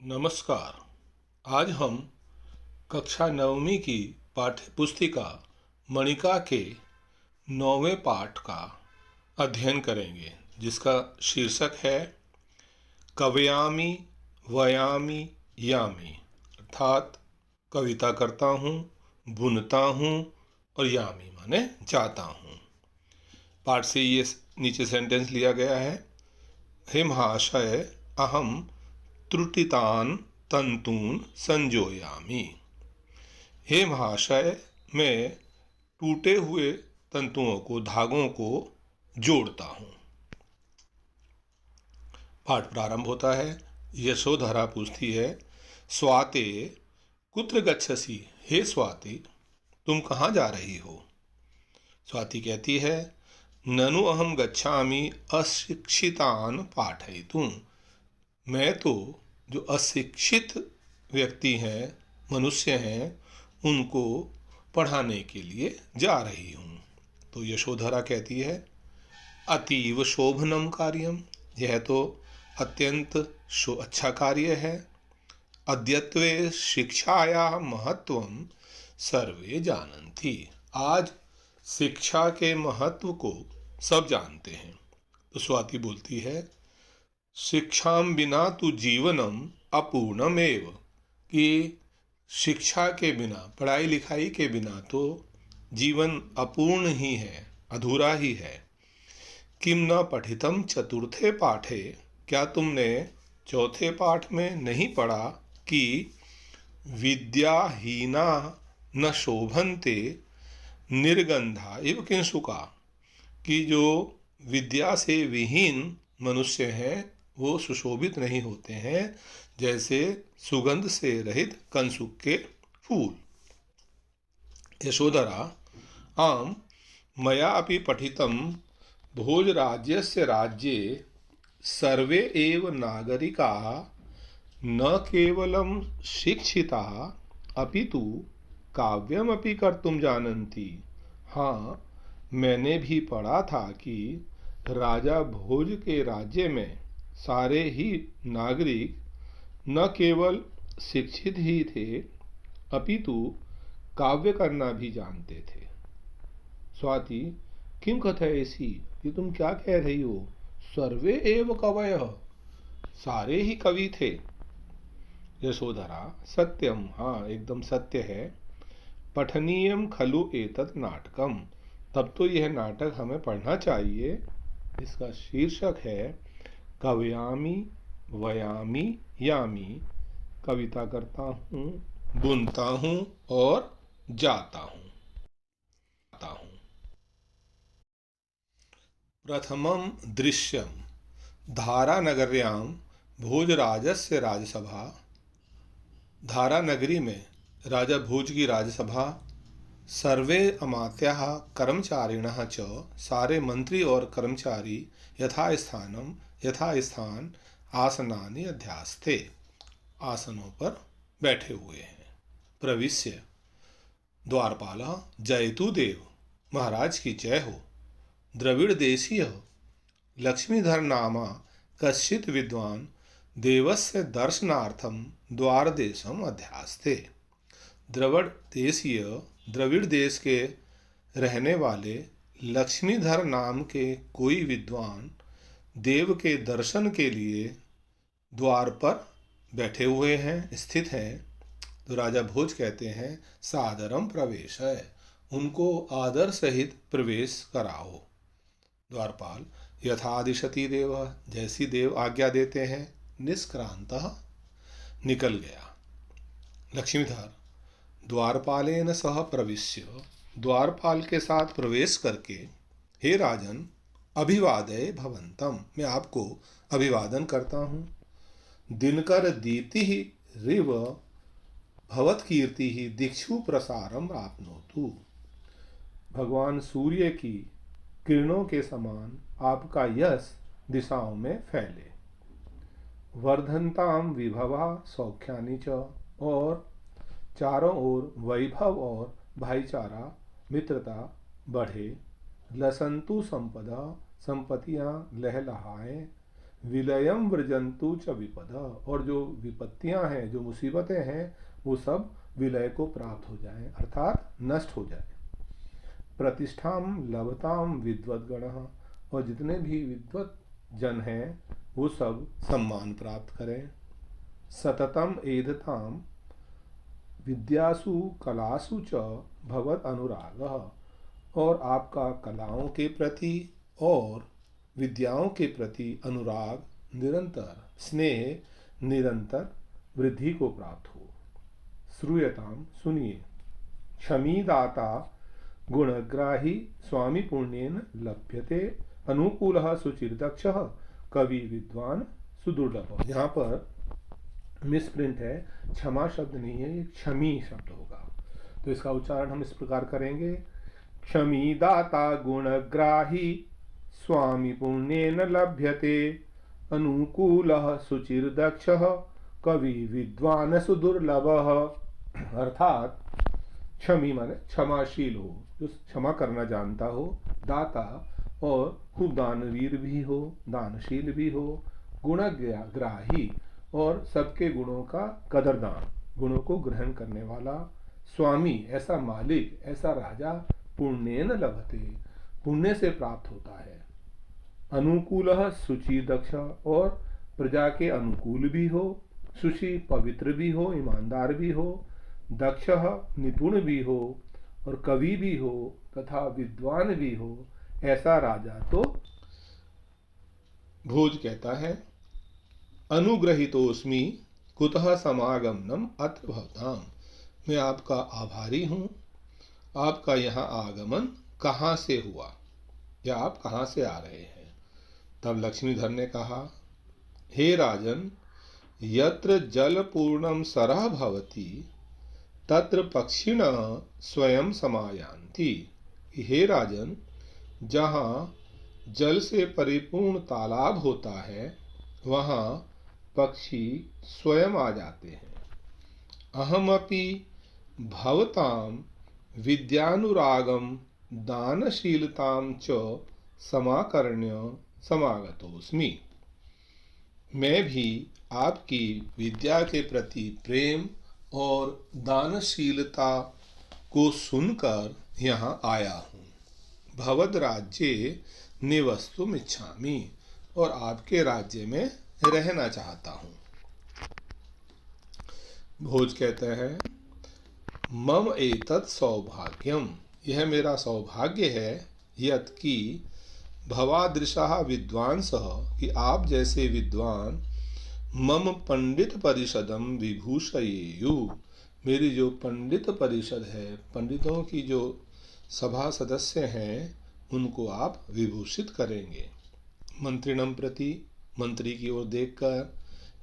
नमस्कार। आज हम कक्षा नवमी की पाठ्य पुस्तिका मणिका के 9वें पाठ का अध्ययन करेंगे, जिसका शीर्षक है कवयामि वयामि यामि, अर्थात कविता करता हूँ, बुनता हूँ और यामि माने जाता हूँ। पाठ से ये नीचे सेंटेंस लिया गया है। हे महाशय, अहम त्रुटितान तंतून संजोयामि। हे महाशय, मैं टूटे हुए तंतुओं को, धागों को जोड़ता हूँ। पाठ प्रारंभ होता है। यशोधरा पूछती है, स्वाते कुत्र गच्छसि? हे स्वाति, तुम कहाँ जा रही हो? स्वाति कहती है, ननु अहम गच्छामि अशिक्षितान पाठयितुं। मैं तो जो अशिक्षित व्यक्ति हैं, मनुष्य हैं, उनको पढ़ाने के लिए जा रही हूँ। तो यशोधरा कहती है, अतीव शोभनम कार्यम, यह तो अत्यंत अच्छा कार्य है। अद्यत्वे शिक्षाया महत्वम सर्वे जानन्ति, आज शिक्षा के महत्व को सब जानते हैं। तो स्वाति बोलती है, शिक्षाम बिना तो जीवनम अपूर्णमेव, कि शिक्षा के बिना, पढ़ाई लिखाई के बिना तो जीवन अपूर्ण ही है, अधूरा ही है। किम न पठितम चतुर्थे पाठे, क्या तुमने चौथे पाठ में नहीं पढ़ा कि विद्याहीना न शोभन्ते निर्गंधा इव किंसुका, कि जो विद्या से विहीन मनुष्य हैं वो सुशोभित नहीं होते हैं जैसे सुगंध से रहित कंसुक के फूल। यशोधरा, आम मया अपि पठितं भोजराज्यस्य राज्ये सर्वे एव नागरिकाः न केवलं शिक्षिताः अपितु काव्यमपि कर्तुं जानन्ति। हाँ, मैंने भी पढ़ा था कि राजा भोज के राज्य में सारे ही नागरिक न केवल शिक्षित ही थे अपितु काव्य करना भी जानते थे। स्वाति, किम कथयसि? ये तुम क्या कह रही हो? सर्वे एव कवयः, सारे ही कवि थे। यशोधरा, सत्यम, हाँ एकदम सत्य है। पठनीयम खलु एतत् नाटकम, तब तो यह नाटक हमें पढ़ना चाहिए। इसका शीर्षक है कवयामि वयामि यामि, कविता करता हूँ, बुनता हूँ और जाता हूँ। प्रथमं दृश्यम धारानगर्यां भोजराजस्य राजसभा। धारा नगरी में राजा भोज की राजसभा। सर्वे अमात्याः कर्मचारिणः च, सारे मंत्री और कर्मचारी यथास्थान आसनानि अध्यास्ते, आसनों पर बैठे हुए हैं। प्रविश्य द्वारपालः, जयतु देव, महाराज की जय हो। द्रविड़ देशीय लक्ष्मीधर नामा कश्चित् विद्वान् देवस्य दर्शनार्थम द्वारदेशम अध्यास्ते। द्रविड़ देश के रहने वाले लक्ष्मीधर नाम के कोई विद्वान देव के दर्शन के लिए द्वार पर बैठे हुए हैं, स्थित हैं। तो राजा भोज कहते हैं, सादरम प्रवेश है, उनको आदर सहित प्रवेश कराओ। द्वारपाल, यथादिशति देव, जैसी देव आज्ञा देते हैं। निष्क्रांतः, निकल गया। लक्ष्मीधर द्वारपालेन सह प्रविश्य, द्वारपाल के साथ प्रवेश करके, हे राजन, अभिवादय भवंतम, मैं आपको अभिवादन करता हूँ। दिनकर दीप्ति रिव भवत्कीर्ति दिक्षु प्रसारम आपनोतु, भगवान सूर्य की किरणों के समान आपका यश दिशाओं में फैले। वर्धनताम विभवा सौख्यानि च, और चारों ओर वैभव और भाईचारा, मित्रता बढ़े। लसंतु संपदा, संपत्तियां लहलहाएं। विलयम व्रजंतु च विपद, और जो विपत्तियां हैं, जो मुसीबतें हैं, वो सब विलय को प्राप्त हो जाएं, अर्थात नष्ट हो जाए। प्रतिष्ठाम लभताम विद्वद्गण, और जितने भी विद्वत जन हैं वो सब सम्मान प्राप्त करें। सततम एधताम विद्यासु कलासु च भगवत अनुराग, और आपका कलाओं के प्रति और विद्याओं के प्रति अनुराग, निरंतर स्नेह, निरंतर वृद्धि को प्राप्त हो। श्रूयताम, सुनिए। क्षमीदाता गुणग्राही स्वामी पुण्येन लभ्यते, अनुकूलः शुचिर्दक्षः कवि विद्वान सुदुर्लभ। यहाँ पर मिसप्रिंट है, क्षमा शब्द नहीं है, ये क्षमी शब्द होगा। तो इसका उच्चारण हम इस प्रकार करेंगे। क्षमी दाता गुणग्राही स्वामी पुण्येन लभ्यते, अनुकूलः शुचिर्दक्षः कवि विद्वान सुदुर्लभः। अर्थात क्षमी माने क्षमाशील हो, जो क्षमा करना जानता हो, दाता और खूब दानवीर भी हो, दानशील भी हो, गुणग्राही और सबके गुणों का कदरदान, गुणों को ग्रहण करने वाला, स्वामी ऐसा मालिक, ऐसा राजा, पुण्येन लभते पुण्य से प्राप्त होता है, अनुकूलः शुचि दक्ष और प्रजा के अनुकूल भी हो, शुचि पवित्र भी हो, ईमानदार भी हो, दक्ष निपुण भी हो और कवि भी हो तथा विद्वान भी हो, ऐसा राजा तो भोज कहता है। अनुग्रहितोस्मि कुतः समागमनम अत्र भवताम, मैं आपका आभारी हूँ, आपका यहाँ आगमन कहाँ से हुआ या आप कहाँ से आ रहे हैं। तब लक्ष्मीधर ने कहा, हे राजन, यत्र जलपूर्णम सरः भवति तत्र पक्षिणः स्वयं समायान्ति। हे राजन, जहाँ जल से परिपूर्ण तालाब होता है वहाँ पक्षी स्वयं आ जाते हैं। अहमपि भवताम विद्यानुरागम दानशीलताम च समाकर्ण्य समागतोस्मि, मैं भी आपकी विद्या के प्रति प्रेम और दानशीलता को सुनकर यहाँ आया हूँ। भवद राज्ये निवस्तुम इच्छामि, और आपके राज्य में रहना चाहता हूँ। भोज कहते हैं, मम एतत् सौभाग्यम, यह मेरा सौभाग्य है, यत् कि भवादृशः विद्वांसः, कि आप जैसे विद्वान मम पंडित परिषदम विभूषयेयुः, मेरी जो पंडित परिषद है, पंडितों की जो सभा सदस्य हैं, उनको आप विभूषित करेंगे। मंत्रिणम प्रति, मंत्री की ओर देखकर,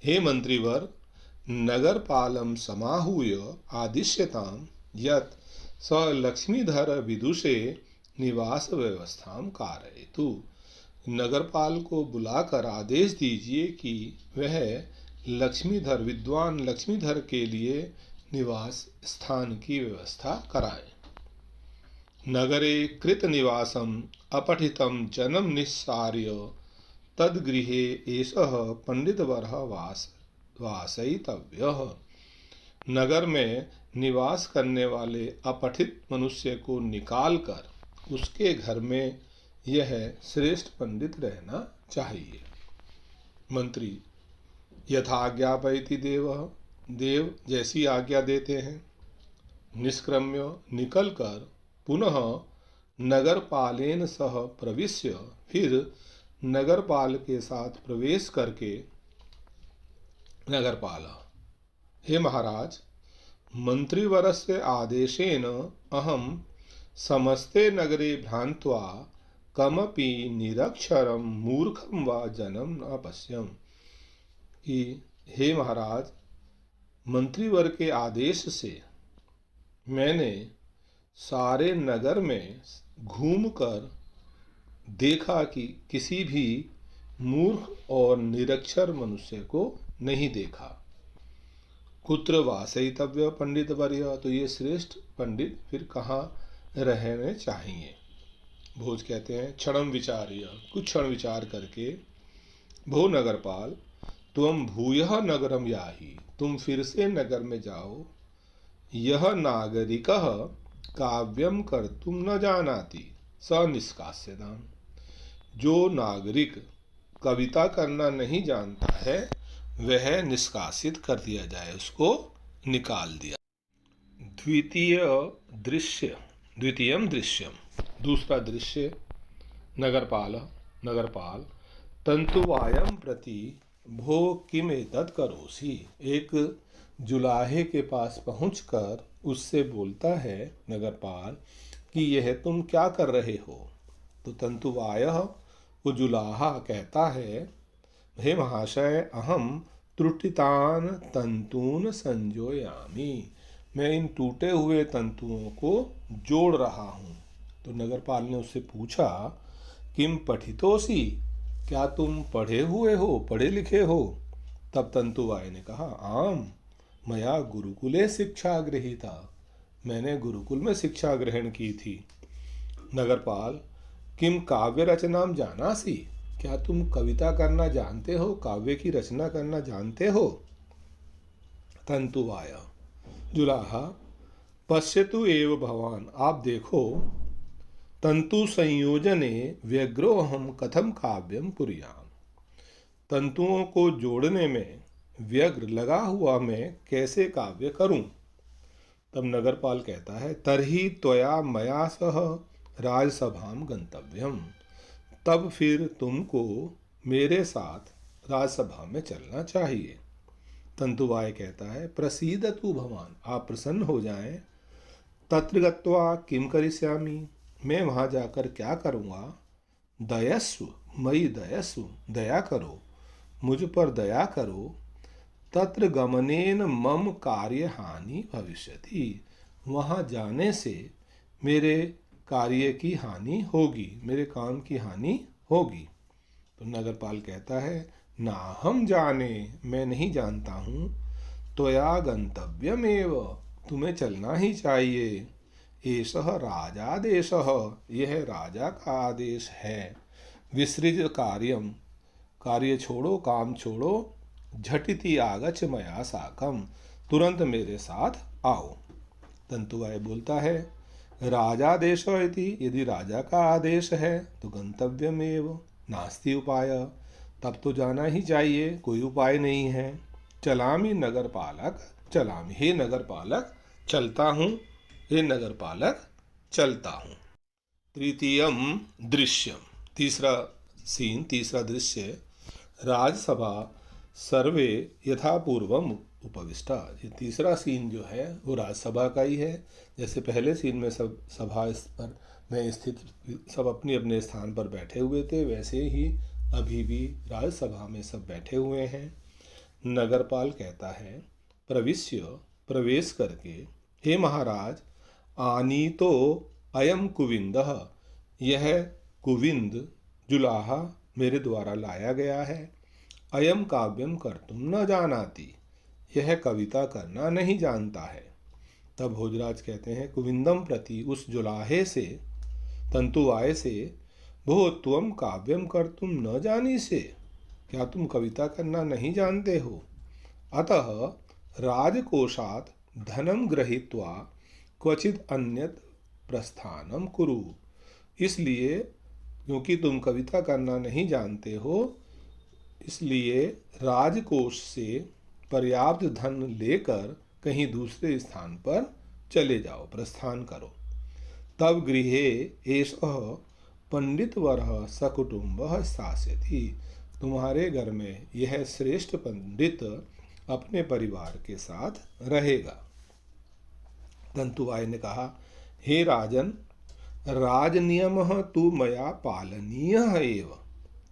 हे मंत्रीवर, नगरपालम समाहूय आदिश्यताम यत् स लक्ष्मीधर विदुषे निवास व्यवस्थां कारयतु, नगरपाल को बुलाकर आदेश दीजिए कि वह लक्ष्मीधर, विद्वान लक्ष्मीधर के लिए निवास स्थान की व्यवस्था कराए। नगरे कृत निवासम अपठितम जन्म निस्सार्य तद्गृहे एषः पंडितवरः वासयितव्यः, नगर में निवास करने वाले अपठित मनुष्य को निकालकर उसके घर में यह श्रेष्ठ पंडित रहना चाहिए। मंत्री, यथाज्ञापयति देवः, देव जैसी आज्ञा देते हैं। निष्क्रम्य निकलकर पुनः नगरपालेन सह प्रविश्य, फिर नगरपाल के साथ प्रवेश करके नगरपाल, हे महाराज, मंत्रीवरस्य आदेशेन अहम समस्ते नगरे भ्रांत्वा कमपि निरक्षरम मूर्खम व जनम न पश्यम, कि हे महाराज, मंत्रीवर के आदेश से मैंने सारे नगर में घूमकर देखा कि किसी भी मूर्ख और निरक्षर मनुष्य को नहीं देखा। कुत्र वासयितव्य पंडित वर्य, तो ये श्रेष्ठ पंडित फिर कहाँ रहने चाहिए। भोज कहते हैं, क्षणम विचार्य, कुछ क्षण विचार करके भो नगरपाल, त्वं भूयः नगरम याहि, तुम फिर से नगर में जाओ। यह नागरिकः काव्यम कर्तुम न जानाति स निष्कास्यताम्। जो नागरिक कविता करना नहीं जानता है वह निष्कासित कर दिया जाए, उसको निकाल दिया। द्वितीयं दृश्यम, दूसरा दृश्य। नगरपाल, तंतुवायम प्रति भो किम एतत् करोसि। एक जुलाहे के पास पहुंचकर उससे बोलता है नगरपाल कि यह तुम क्या कर रहे हो। तो तंतुवायः, वो जुलाहा कहता है, हे महाशय, अहम त्रुटितान तंतून संजोयामी, मैं इन टूटे हुए तंतुओं को जोड़ रहा हूँ। तो नगरपाल ने उससे पूछा, किम पठितोसी, क्या तुम पढ़े हुए हो, पढ़े लिखे हो। तब तंतुवाय ने कहा, आम मया गुरुकुले शिक्षा गृहीता, मैंने गुरुकुल में शिक्षा ग्रहण की थी। नगरपाल, किम काव्य रचनाम जानासी, क्या तुम कविता करना जानते हो, काव्य की रचना करना जानते हो। तंतुवाय, जुलाहा, पश्यतु एव भवान, आप देखो, तंतु संयोजने व्यग्रो हम कथम काव्यम कुर्याम, तंतुओं को जोड़ने में व्यग्र लगा हुआ मैं कैसे काव्य करूं। तब नगरपाल कहता है, तरही त्वया मया सह राजसभाम गंतव्यम, तब फिर तुमको मेरे साथ राजसभा में चलना चाहिए। तंतुवाय कहता है, प्रसीदतु भवान, आप प्रसन्न हो जाएं। तत्र गत्वा किम करिष्यामि, मैं वहाँ जाकर क्या करूँगा। दयस्व मयि दयस्व, दया करो, मुझ पर दया करो। तत्र गमनेन मम कार्य हानि भविष्यति, वहाँ जाने से मेरे कार्य की हानि होगी, मेरे काम की हानि होगी। तो नगरपाल कहता है, ना हम जाने, मैं नहीं जानता हूँ। त्वया गंतव्यमेव, तुम्हें चलना ही चाहिए। एषः राजादेशः, यह राजा का आदेश है। विसृज कार्यम, कार्य छोड़ो, काम छोड़ो। झटिति आगच्छ मया साकम, तुरंत मेरे साथ आओ। तंतुवाय बोलता है, राजादेश इति, यदि राजा का आदेश है तो गंतव्यमेव नास्ति उपाय, तब तो जाना ही चाहिए, कोई उपाय नहीं है। चलामि नगरपालक, चलामि, हे नगरपालक चलता हूँ, हे नगरपालक चलता हूँ। तृतीयम दृश्यम, तीसरा सीन, तीसरा दृश्य। राजसभा सर्वे यथापूर्वम उपविष्टा, ये तीसरा सीन जो है वो राजसभा का ही है। जैसे पहले सीन में सब सभा पर में स्थित सब अपने अपने स्थान पर बैठे हुए थे, वैसे ही अभी भी राजसभा में सब बैठे हुए हैं। नगरपाल कहता है, प्रविश्य, प्रवेश करके, हे महाराज, आनीतो अयम कुविंदः, यह कुविंद जुलाहा मेरे द्वारा लाया गया है। अयम काव्यम कर्तुम न जानाति, यह कविता करना नहीं जानता है। तब भोजराज कहते हैं, कुविंदम प्रति, उस जुलाहे से, तंतुवाय से, भो त्वम काव्यम कर्तुम न जानी से, क्या तुम कविता करना नहीं जानते हो। अतः राजकोषात् धनम गृहीत्वा क्वचित अन्यत प्रस्थानम कुरु, इसलिए क्योंकि तुम कविता करना नहीं जानते हो, इसलिए राजकोष से पर्याप्त धन लेकर कहीं दूसरे स्थान पर चले जाओ, प्रस्थान करो। तब गृहे एषः पंडितवरः सकुटुम्बः स्थास्यति, तुम्हारे घर में यह श्रेष्ठ पंडित अपने परिवार के साथ रहेगा। तंतुवाय ने कहा, हे राजन, राजनियमः तु मया पालनीयः एव,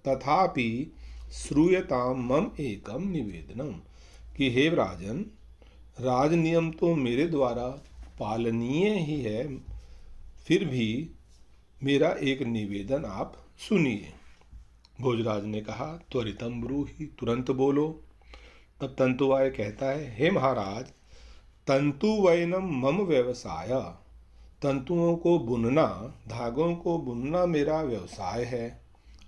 तथापि श्रूयतां मम एकम निवेदनम, कि हे राजन, राजनियम तो मेरे द्वारा पालनीय ही है, फिर भी मेरा एक निवेदन आप सुनिए। भोजराज ने कहा, त्वरितम ब्रूहि, तुरंत बोलो। तब तंतुवाय कहता है, हे महाराज, तंतुवैनम मम व्यवसाय, तंतुओं को बुनना, धागों को बुनना मेरा व्यवसाय है।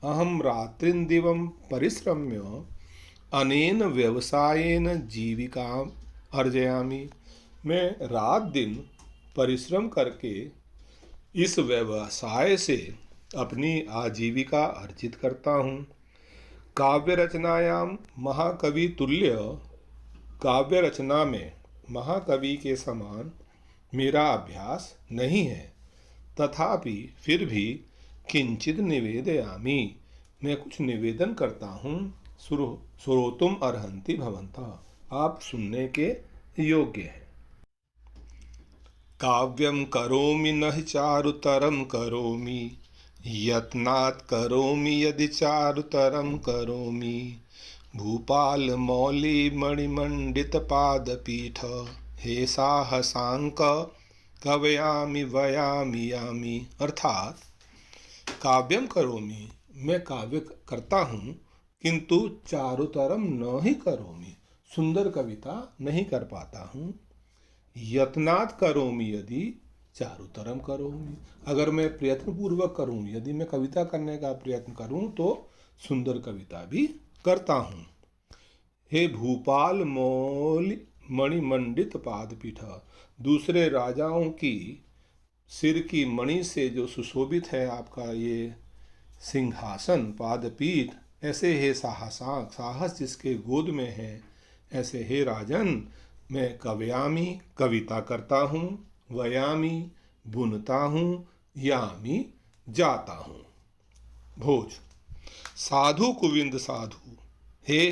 अहम रात्रिंदिवं परिश्रम्य अनेन व्यवसायेन जीविकाम अर्जयामि। मैं रात दिन परिश्रम करके इस व्यवसाय से अपनी आजीविका अर्जित करता हूँ। काव्य रचनायाम महाकवि तुल्य, काव्य रचना में महाकवि के समान मेरा अभ्यास नहीं है। तथापि फिर भी किंचित निवेदयामि, मैं कुछ निवेदन करता हूँ। श्रोतुम अर्हन्ति भवन्तः, आप सुनने के योग्य हैं। काव्यम करोमि न हि चारुतरम करोमि, यत्नात् करोमि यदि चारुतरम करोमि। भूपाल मौली मणिमंडित पादपीठ, हे साहसांक कवयामि वयामि यामि। अर्थात काव्यम करोमि, मैं काव्य करता हूँ, किंतु चारुतरम न ही करोमि, सुंदर कविता नहीं कर पाता हूँ। यत्नात् करोमि यदि चारुतरम करोमि, अगर मैं प्रयत्नपूर्वक करूँ, यदि मैं कविता करने का प्रयत्न करूँ तो सुंदर कविता भी करता हूँ। हे भूपाल मौल मणिमंडित पादपीठ, दूसरे राजाओं की सिर की मणि से जो सुशोभित है आपका ये सिंहासन पादपीठ, ऐसे हे साहसांक, साहस जिसके गोद में है, ऐसे हे राजन मैं कवयामी कविता करता हूँ, वयामी बुनता हूँ, यामी जाता हूँ। भोज। साधु कुविंद साधु, हे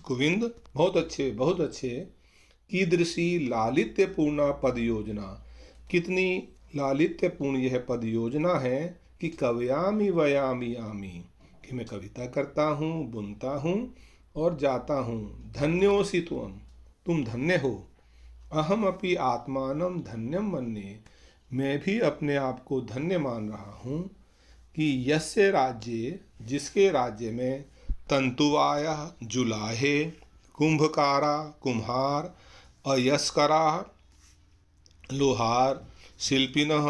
कुविंद बहुत अच्छे। कीदृशी लालित्यपूर्णा पद योजना, कितनी लालित्यपूर्ण यह पद योजना है कि कवयामी वयामी आमी, कि मैं कविता करता हूँ, बुनता हूँ और जाता हूँ। धन्योऽसि तुम धन्य हो। अहम अपि आत्मानं धन्यम मन्ये, मैं भी अपने आप को धन्य मान रहा हूँ कि यस्य राज्ये, जिसके राज्य में तंतुवाया जुलाहे, कुंभकारा कुम्हार, अयस्करा लोहार, शिल्पिनः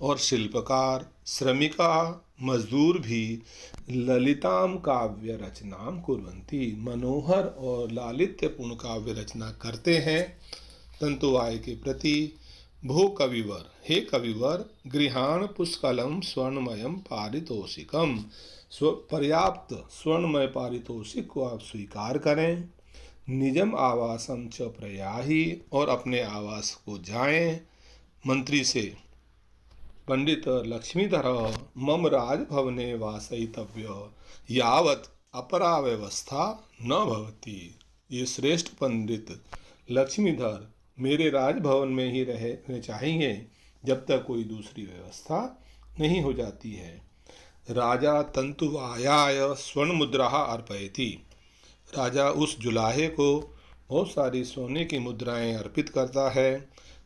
और शिल्पकार, श्रमिका मजदूर भी ललिताम काव्य रचनाम कुर्वन्ति, मनोहर और लालित्यपूर्ण काव्य रचना करते हैं तंतुवाय के प्रति। भो कविवर, हे कविवर, गृहाण पुष्कलम स्वर्णमयम पारितोषिकम, पर्याप्त स्वर्णमय पारितोषिक को आप स्वीकार करें। निजम आवासम च प्रयाहि, और अपने आवास को जाएं। मंत्री से, पंडित लक्ष्मीधर मम राजभवने वासयितव्य यावत् अपरा व्यवस्था न भवति। ये श्रेष्ठ पंडित लक्ष्मीधर मेरे राजभवन में ही रहने चाहिए जब तक कोई दूसरी व्यवस्था नहीं हो जाती है। राजा तंतुवायाय स्वर्ण मुद्रा अर्पयति, राजा उस जुलाहे को बहुत सारी सोने की मुद्राएं अर्पित करता है।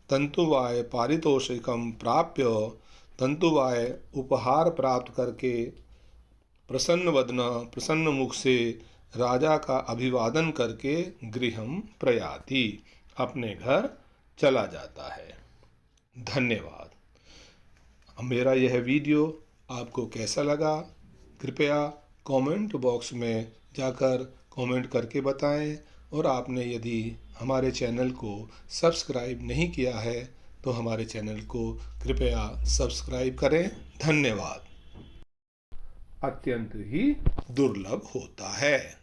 तंतुवाय पारितोषिकम प्राप्य, तंतुवाय उपहार प्राप्त करके प्रसन्न वदन, प्रसन्न मुख से राजा का अभिवादन करके गृहम प्रयाति, अपने घर चला जाता है। धन्यवाद। मेरा यह वीडियो आपको कैसा लगा, कृपया कमेंट बॉक्स में जाकर कमेंट करके बताएं, और आपने यदि हमारे चैनल को सब्सक्राइब नहीं किया है तो हमारे चैनल को कृपया सब्सक्राइब करें। धन्यवाद। अत्यंत ही दुर्लभ होता है।